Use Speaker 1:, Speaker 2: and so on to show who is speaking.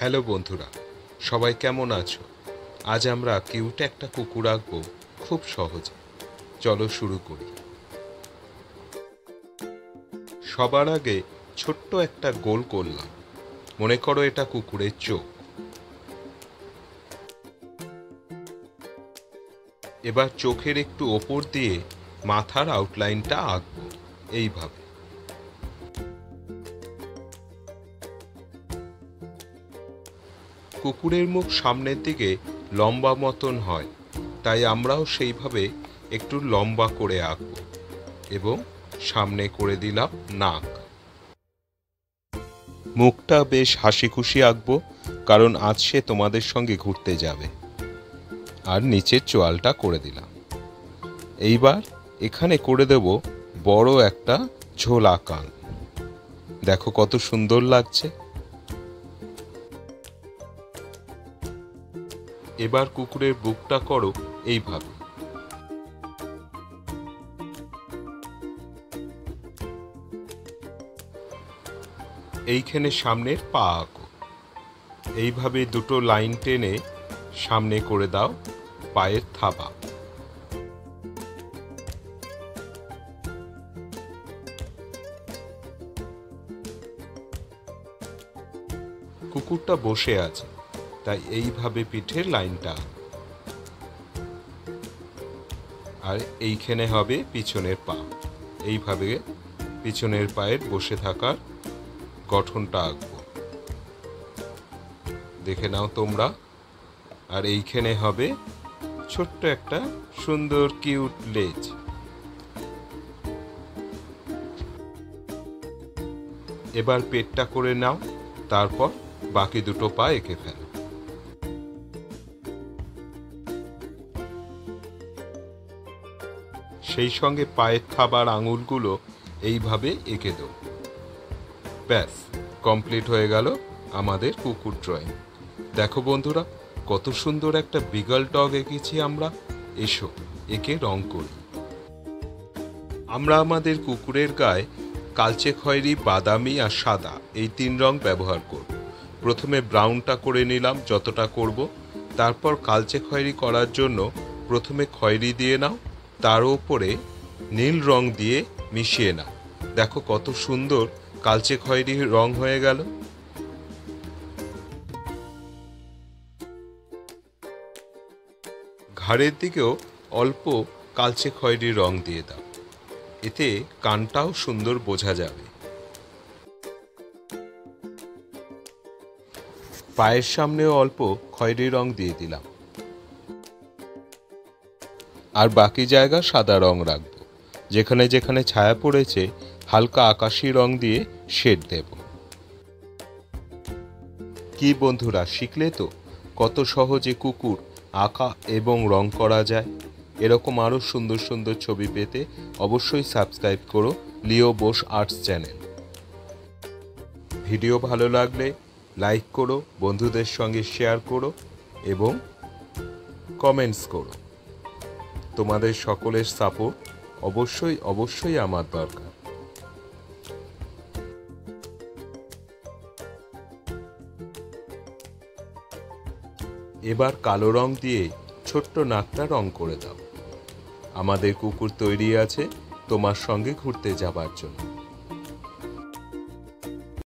Speaker 1: Hello বন্ধুরা, সবাই কেমন আছো? আজ আমরা কিউট একটা কুকুর আঁকবো খুব সহজে। চলো শুরু করি। সবার আগে ছোট্ট একটা গোল করলাম। মনে করো এটা কুকুরের চোখ। এবার চোখের একটু ওপর দিয়ে মাথার আউটলাইনটা আঁকবো এইভাবে। কুকুরের মুখ সামনের দিকে লম্বা মতন হয়, তাই আমরাও সেইভাবে একটু লম্বা করে আঁকব এবং সামনে করে দিলাম নাক। মুখটা বেশ হাসি খুশি আঁকবো, কারণ আজ সে তোমাদের সঙ্গে ঘুরতে যাবে। আর নিচের চোয়ালটা করে দিলাম। এইবার এখানে করে দেব বড় একটা ঝোলা কান। দেখো কত সুন্দর লাগছে। এবার কুকুরের বুকটা করো এইভাবে। এইখানে সামনের পা আঁকো। এইভাবে দুটো লাইন টেনে সামনে করে দাও পায়ের থাবা। কুকুরটা বসে আছে, তাই এইভাবে পিঠের লাইনটা। আর এইখানে হবে পিছনের পা। এইভাবে পিছনের পায়ের বসে থাকার গঠনটা আঁকবো, দেখে নাও তোমরা। আর এইখানে হবে ছোট্ট একটা সুন্দর কিউট লেজ। এবার পেটটা করে নাও, তারপর বাকি দুটো পা এঁকে ফেলো। সেই সঙ্গে পায়ের থাবার আঙুলগুলো এইভাবে এঁকে দেব। ব্যাস, কমপ্লিট হয়ে গেল আমাদের কুকুর ড্রয়িং। দেখো বন্ধুরা, কত সুন্দর একটা বিগল ডগ এঁকেছি আমরা। এসো একে রং করি। আমরা আমাদের কুকুরের গায়ে কালচে খয়েরি, বাদামি আর সাদা এই 3 রং ব্যবহার করব। প্রথমে ব্রাউনটা করে নিলাম যতটা করব, তারপর কালচে খয়েরি করার জন্য প্রথমে খয়েরি দিয়ে নাও, তার উপরে নীল রং দিয়ে মিশিয়ে নাও। দেখো কত সুন্দর কালচে খয়েরি রং হয়ে গেল। ঘাড়ের দিকেও অল্প কালচে খয়েরি রং দিয়ে দাও, এতে কানটাও সুন্দর বোঝা যাবে। পায়ের সামনেও অল্প খয়েরি রং দিয়ে দিলাম। আর বাকি জায়গা সাদা রং রাখবো। যেখানে যেখানে ছায়া পড়েছে হালকা আকাশি রং দিয়ে শেড দেব। কি বন্ধুরা, শিখলে তো কত সহজে কুকুর আঁকা এবং রং করা যায়। এরকম আরও সুন্দর সুন্দর ছবি পেতে অবশ্যই সাবস্ক্রাইব করো লিও বোস আর্টস চ্যানেল। ভিডিও ভালো লাগলে লাইক করো, বন্ধুদের সঙ্গে শেয়ার করো এবং কমেন্টস করো। তোমাদের সকলের সাপোর্ট অবশ্যই অবশ্যই আমার দরকার। এবার কালো রং দিয়ে ছোট্ট নাকটা রং করে দাও। আমাদের কুকুর তৈরি আছে তোমার সঙ্গে ঘুরতে যাবার জন্য।